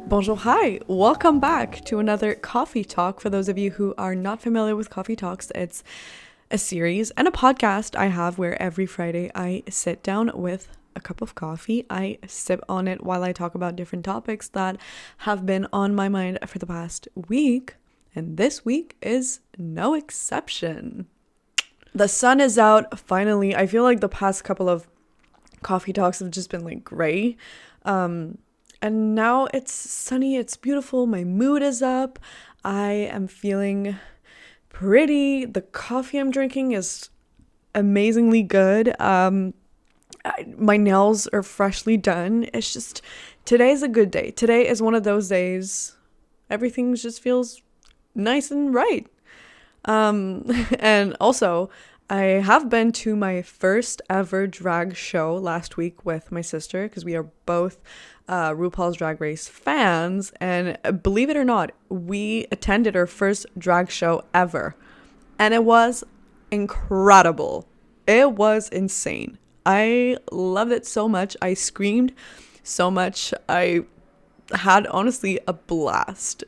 Bonjour, hi. Welcome back to another coffee talk. For those of you who are not familiar with coffee talks, it's a series and a podcast I have where every Friday I sit down with a cup of coffee. I sip on it while I talk about different topics that have been on my mind for the past week. And this week is no exception. The sun is out finally. I feel like the past couple of coffee talks have just been like gray. And now it's sunny, it's beautiful, my mood is up, I am feeling pretty, the coffee I'm drinking is amazingly good, my nails are freshly done, it's just, today's a good day, today is one of those days, everything just feels nice and right, and also, I have been to my first ever drag show last week with my sister because we are both RuPaul's Drag Race fans. And believe it or not, we attended our first drag show ever. And it was incredible. It was insane. I loved it so much. I screamed so much. I had honestly a blast.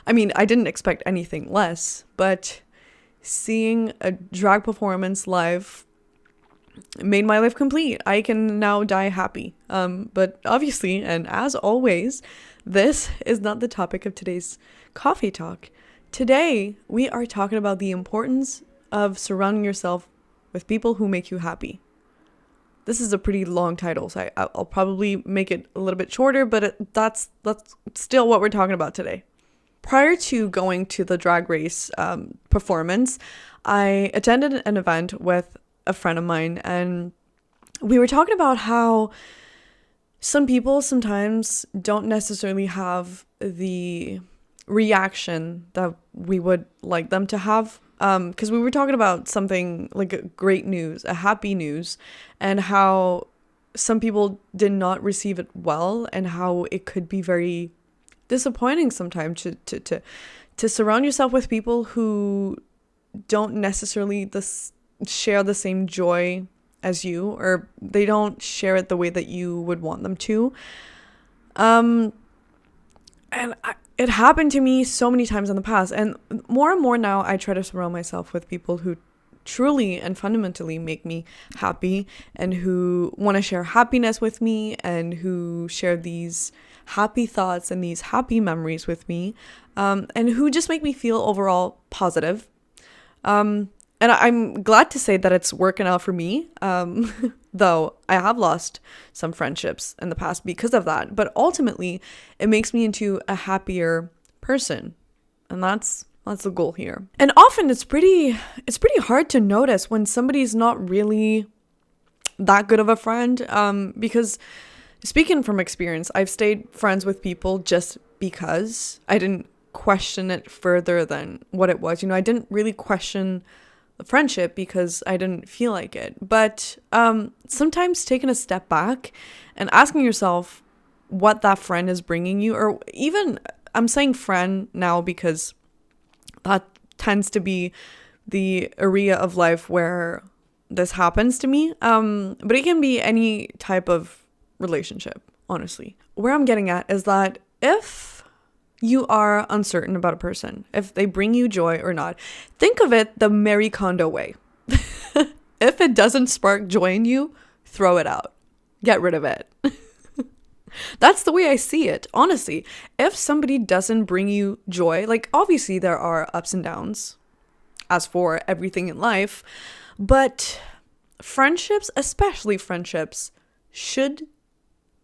I mean, I didn't expect anything less, but seeing a drag performance live made my life complete. I can now die happy. But obviously, and as always, this is not the topic of today's coffee talk. Today, we are talking about the importance of surrounding yourself with people who make you happy. This is a pretty long title, so I'll probably make it a little bit shorter, but that's still what we're talking about today. Prior to going to the Drag Race performance, I attended an event with a friend of mine, and we were talking about how some people sometimes don't necessarily have the reaction that we would like them to have. Because we were talking about something like a great news, a happy news, and how some people did not receive it well, and how it could be very disappointing sometimes to surround yourself with people who don't necessarily share the same joy as you, or they don't share it the way that you would want them to. It happened to me so many times in the past, and more now I try to surround myself with people who truly and fundamentally make me happy, and who want to share happiness with me, and who share these happy thoughts and these happy memories with me, and who just make me feel overall positive. And I'm glad to say that it's working out for me, though I have lost some friendships in the past because of that. But ultimately, it makes me into a happier person, and that's the goal here. And often it's pretty hard to notice when somebody's not really that good of a friend, because speaking from experience, I've stayed friends with people just because I didn't question it further than what it was. I didn't really question the friendship because I didn't feel like it. But sometimes taking a step back and asking yourself what that friend is bringing you, or even, I'm saying friend now because that tends to be the area of life where this happens to me. But it can be any type of relationship, honestly. Where I'm getting at is that if you are uncertain about a person, if they bring you joy or not, think of it the Marie Kondo way. If it doesn't spark joy in you, throw it out. Get rid of it. That's the way I see it, honestly. If somebody doesn't bring you joy, like obviously there are ups and downs, as for everything in life, but friendships, especially friendships, should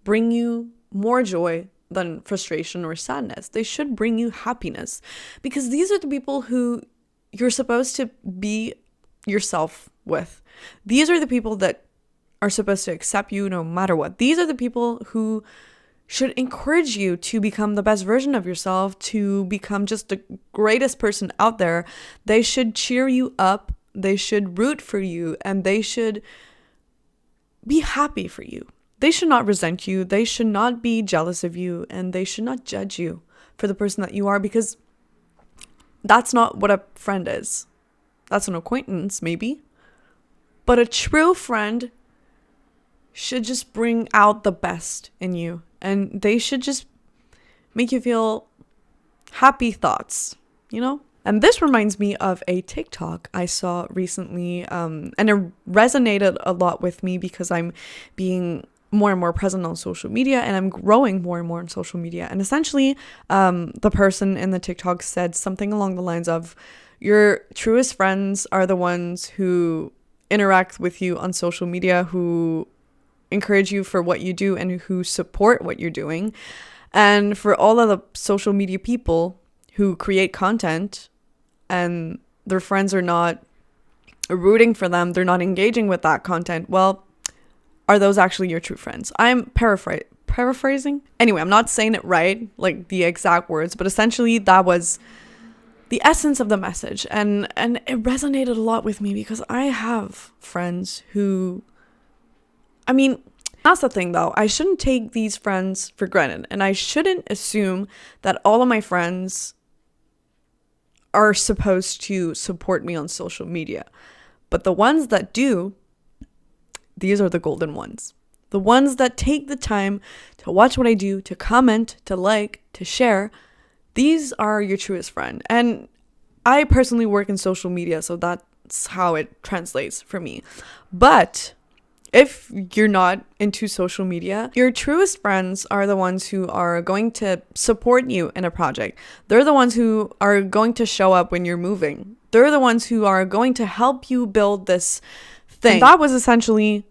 bring you more joy than frustration or sadness. They should bring you happiness, because these are the people who you're supposed to be yourself with. These are the people that are supposed to accept you no matter what. These are the people who should encourage you to become the best version of yourself, to become just the greatest person out there. They should cheer you up, they should root for you, and they should be happy for you. They should not resent you, they should not be jealous of you, and they should not judge you for the person that you are, because that's not what a friend is. That's an acquaintance, maybe. But a true friend should just bring out the best in you, and they should just make you feel happy thoughts, you know? And this reminds me of a TikTok I saw recently, and it resonated a lot with me because I'm being more and more present on social media, and I'm growing more and more on social media. And essentially, the person in the TikTok said something along the lines of, your truest friends are the ones who interact with you on social media, who encourage you for what you do and who support what you're doing. And for all of the social media people who create content and their friends are not rooting for them, they're not engaging with that content, well, are those actually your true friends? I'm paraphrasing. Anyway, I'm not saying it right, like the exact words, but essentially that was the essence of the message. And it resonated a lot with me because I have friends who, I mean, that's the thing though. I shouldn't take these friends for granted. And I shouldn't assume that all of my friends are supposed to support me on social media. But the ones that do, these are the golden ones. The ones that take the time to watch what I do, to comment, to like, to share. These are your truest friend. And I personally work in social media, so that's how it translates for me. But if you're not into social media, your truest friends are the ones who are going to support you in a project. They're the ones who are going to show up when you're moving. They're the ones who are going to help you build this thing. And that was essentially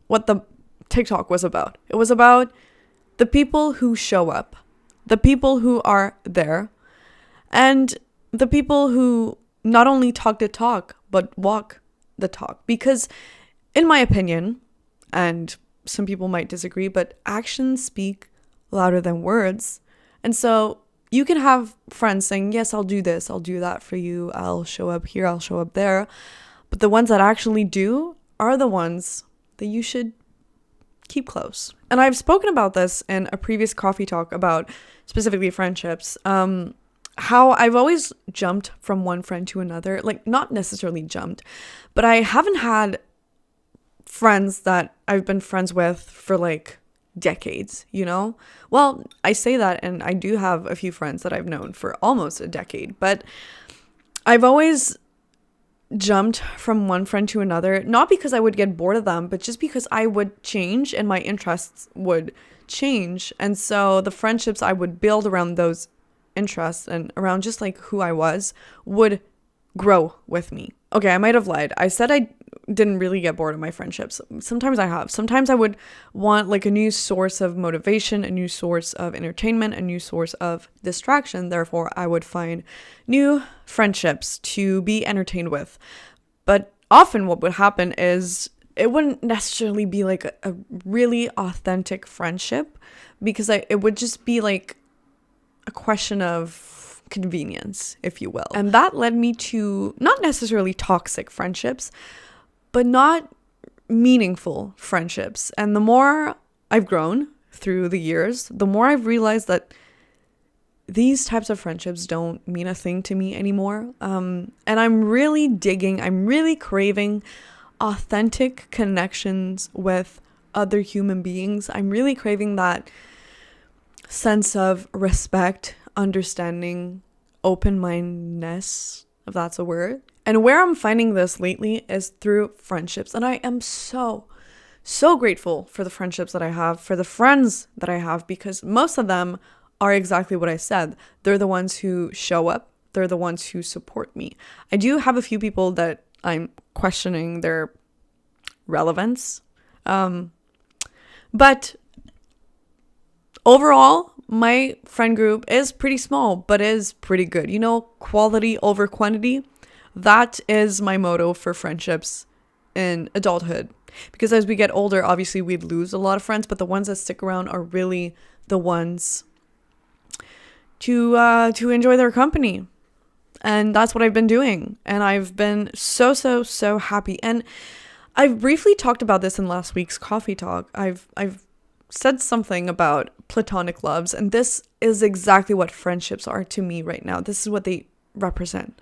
what the TikTok was about. It was about the people who show up, the people who are there, and the people who not only talk the talk, but walk the talk. Because in my opinion, and some people might disagree, but actions speak louder than words. And so you can have friends saying, yes, I'll do this, I'll do that for you, I'll show up here, I'll show up there. But the ones that actually do are the ones that you should keep close. And I've spoken about this in a previous coffee talk about specifically friendships, how I've always jumped from one friend to another, like not necessarily jumped, but I haven't had friends that I've been friends with for like decades, you know? Well, I say that, and I do have a few friends that I've known for almost a decade, but I've always jumped from one friend to another, not because I would get bored of them, but just because I would change and my interests would change. And so the friendships I would build around those interests and around just like who I was would grow with me. Okay, I might have lied. I said I didn't really get bored of my friendships. Sometimes I have. Sometimes I would want like a new source of motivation, a new source of entertainment, a new source of distraction. Therefore, I would find new friendships to be entertained with. But often what would happen is it wouldn't necessarily be like a really authentic friendship, because it would just be like a question of convenience, if you will. And that led me to not necessarily toxic friendships, but not meaningful friendships. And the more I've grown through the years, the more I've realized that these types of friendships don't mean a thing to me anymore. And I'm really craving authentic connections with other human beings. I'm really craving that sense of respect, understanding, open-mindedness, if that's a word. And where I'm finding this lately is through friendships. And I am so grateful for the friendships that I have, for the friends that I have, because most of them are exactly what I said. They're the ones who show up. They're the ones who support me. I do have a few people that I'm questioning their relevance. But overall, my friend group is pretty small, but is pretty good. You know, quality over quantity. That is my motto for friendships in adulthood. Because as we get older, obviously we'd lose a lot of friends, but the ones that stick around are really the ones to enjoy their company. And that's what I've been doing. And I've been so happy. And I've briefly talked about this in last week's coffee talk. I've said something about platonic loves, and this is exactly what friendships are to me right now. This is what they represent.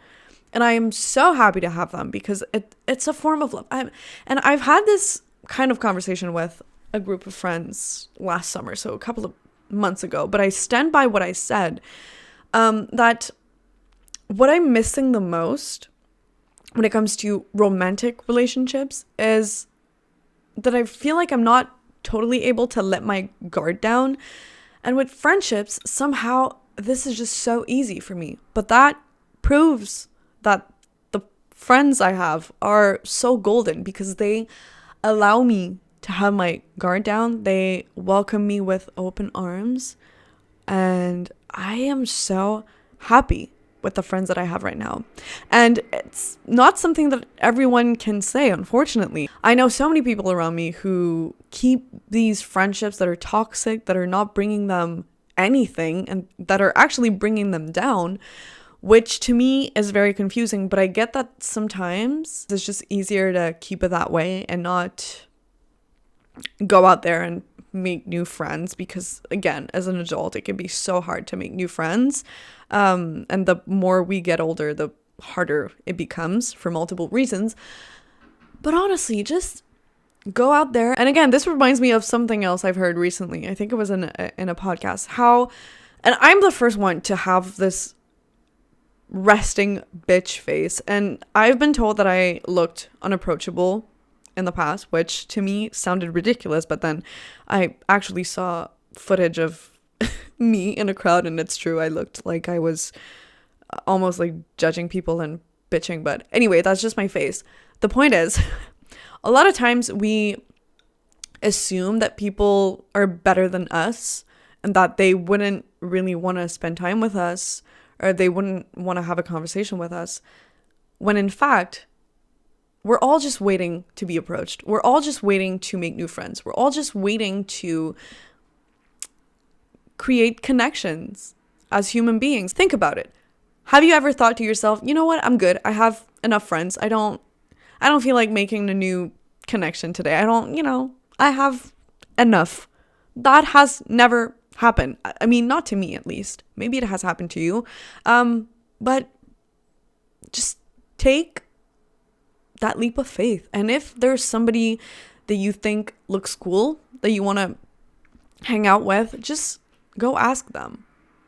And I am so happy to have them because it's a form of love. And I've had this kind of conversation with a group of friends last summer, so a couple of months ago, but I stand by what I said. That what I'm missing the most when it comes to romantic relationships is that I feel like I'm not totally able to let my guard down. And with friendships, somehow this is just so easy for me. But that proves that the friends I have are so golden because they allow me to have my guard down. They welcome me with open arms. And I am so happy with the friends that I have right now. And it's not something that everyone can say, unfortunately. I know so many people around me who keep these friendships that are toxic, that are not bringing them anything, and that are actually bringing them down, which to me is very confusing. But I get that sometimes it's just easier to keep it that way and not go out there and make new friends, because again, as an adult, it can be so hard to make new friends, and the more we get older, the harder it becomes for multiple reasons. But honestly, just go out there. And again, this reminds me of something else I've heard recently. I think it was in a podcast, how, and I'm the first one to have this resting bitch face, and I've been told that I looked unapproachable in the past, which to me sounded ridiculous, but then I actually saw footage of me in a crowd, and it's true, I looked like I was almost like judging people and bitching. But anyway, that's just my face. The point is, a lot of times we assume that people are better than us and that they wouldn't really want to spend time with us, or they wouldn't want to have a conversation with us, when in fact we're all just waiting to be approached. We're all just waiting to make new friends. We're all just waiting to create connections as human beings. Think about it. Have you ever thought to yourself, you know what? I'm good. I have enough friends. I don't feel like making a new connection today. I have enough. That has never happened. I mean, not to me at least. Maybe it has happened to you. But just take that leap of faith. And if there's somebody that you think looks cool, that you want to hang out with, just go ask them.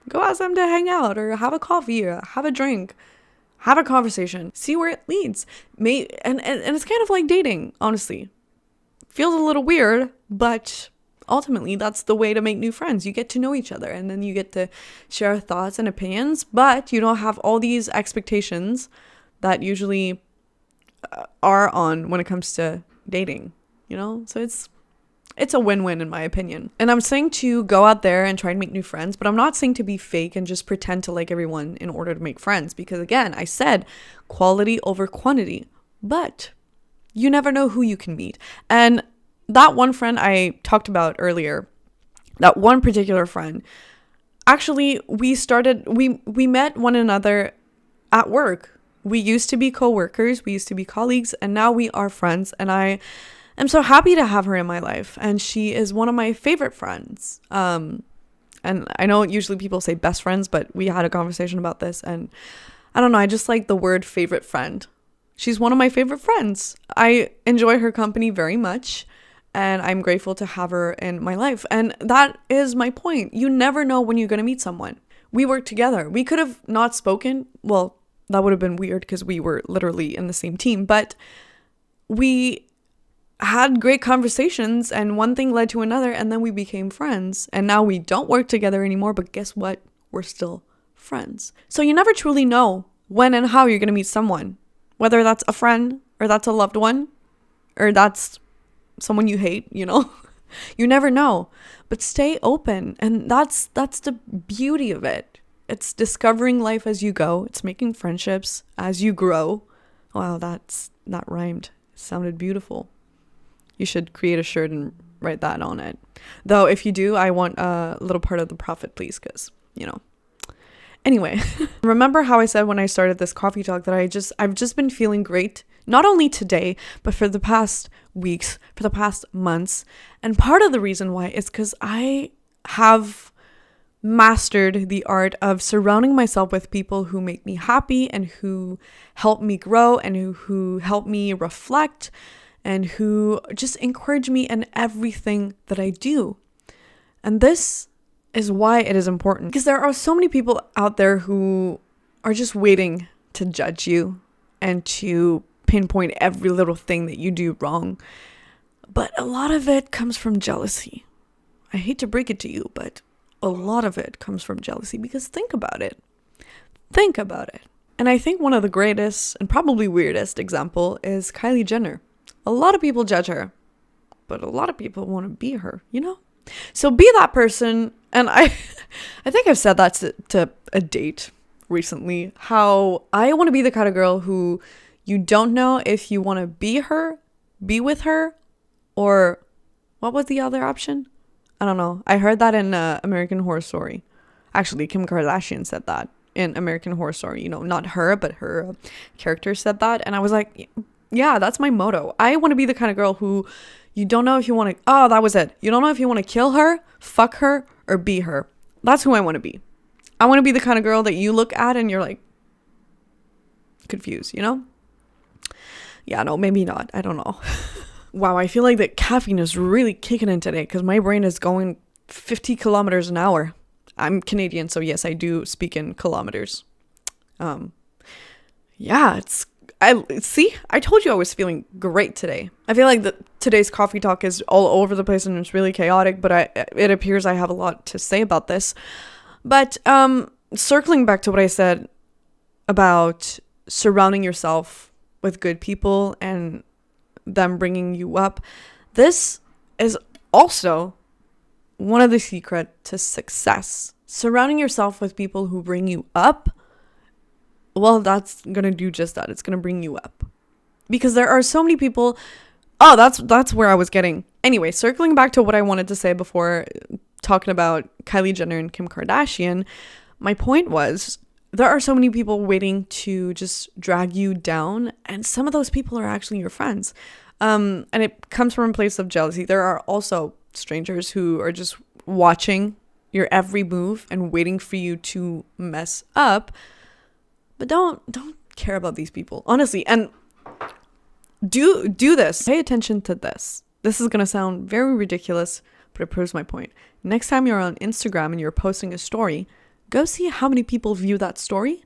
Go ask them to hang out or have a coffee or have a drink. Have a conversation. See where it leads. And it's kind of like dating, honestly. Feels a little weird, but ultimately that's the way to make new friends. You get to know each other, and then you get to share thoughts and opinions, but you don't have all these expectations that usually are on when it comes to dating, so it's a win-win in my opinion. And I'm saying to go out there and try and make new friends, but I'm not saying to be fake and just pretend to like everyone in order to make friends, because again, I said quality over quantity, but you never know who you can meet. And that one friend I talked about earlier, that one particular friend, actually we met one another at work. We used to be co-workers, we used to be colleagues, and now we are friends. And I am so happy to have her in my life. And she is one of my favorite friends. And I know usually people say best friends, but we had a conversation about this. And I don't know, I just like the word favorite friend. She's one of my favorite friends. I enjoy her company very much. And I'm grateful to have her in my life. And that is my point. You never know when you're going to meet someone. We worked together. We could have not spoken. Well, that would have been weird because we were literally in the same team, but we had great conversations and one thing led to another, and then we became friends. And now we don't work together anymore, but guess what? We're still friends. So you never truly know when and how you're going to meet someone, whether that's a friend or that's a loved one or that's someone you hate, you never know. But stay open, and that's the beauty of it. It's discovering life as you go. It's making friendships as you grow. Wow, that rhymed. It sounded beautiful. You should create a shirt and write that on it. Though if you do, I want a little part of the profit, please, because, Anyway, remember how I said when I started this coffee talk that I've just been feeling great, not only today, but for the past weeks, for the past months. And part of the reason why is because I have mastered the art of surrounding myself with people who make me happy and who help me grow and who help me reflect and who just encourage me in everything that I do. And this is why it is important. Because there are so many people out there who are just waiting to judge you and to pinpoint every little thing that you do wrong. But a lot of it comes from jealousy. I hate to break it to you, but a lot of it comes from jealousy, because think about it. Think about it. And I think one of the greatest and probably weirdest example is Kylie Jenner. A lot of people judge her, but a lot of people want to be her, you know? So be that person. And I think I've said that to a date recently, how I want to be the kind of girl who you don't know if you want to be her, be with her, or what was the other option? I don't know. I heard that in American Horror Story. Actually, Kim Kardashian said that in American Horror Story. You know, not her, but her character said that. And I was like, yeah, that's my motto. I want to be the kind of girl who you don't know if you want to, oh, that was it. You don't know if you want to kill her, fuck her, or be her. That's who I want to be. I want to be the kind of girl that you look at and you're like confused, you know? Yeah, no, maybe not. I don't know. Wow, I feel like that caffeine is really kicking in today because my brain is going 50 kilometers an hour. I'm Canadian, so yes, I do speak in kilometers. Yeah, I told you I was feeling great today. I feel like today's coffee talk is all over the place and it's really chaotic, but it appears I have a lot to say about this. But circling back to what I said about surrounding yourself with good people and them bringing you up, this is also one of the secret to success. Surrounding yourself with people who bring you up, well, that's gonna do just that. It's gonna bring you up, because there are so many people. Oh, that's where I was getting. Anyway, circling back to what I wanted to say before talking about Kylie Jenner and Kim Kardashian, my point was there are so many people waiting to just drag you down, and some of those people are actually your friends. And it comes from a place of jealousy. There are also strangers who are just watching your every move and waiting for you to mess up. But don't care about these people, honestly. And do this. Pay attention to this. This is going to sound very ridiculous, but it proves my point. Next time you're on Instagram and you're posting a story, go see how many people view that story.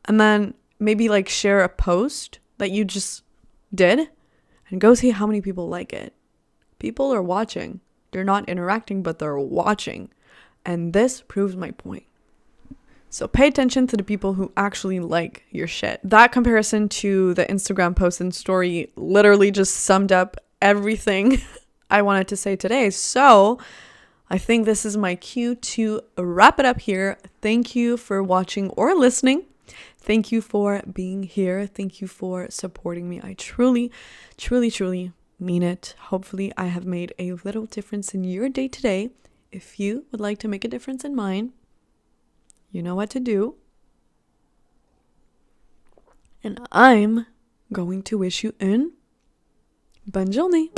And then maybe like share a post that you just did and go see how many people like it. People are watching. They're not interacting, but they're watching. And this proves my point. So pay attention to the people who actually like your shit. That comparison to the Instagram post and story literally just summed up everything I wanted to say today. So I think this is my cue to wrap it up here. Thank you for watching or listening. Thank you for being here. Thank you for supporting me. I truly, truly, truly mean it. Hopefully I have made a little difference in your day today. If you would like to make a difference in mine, you know what to do. And I'm going to wish you une bonne journée.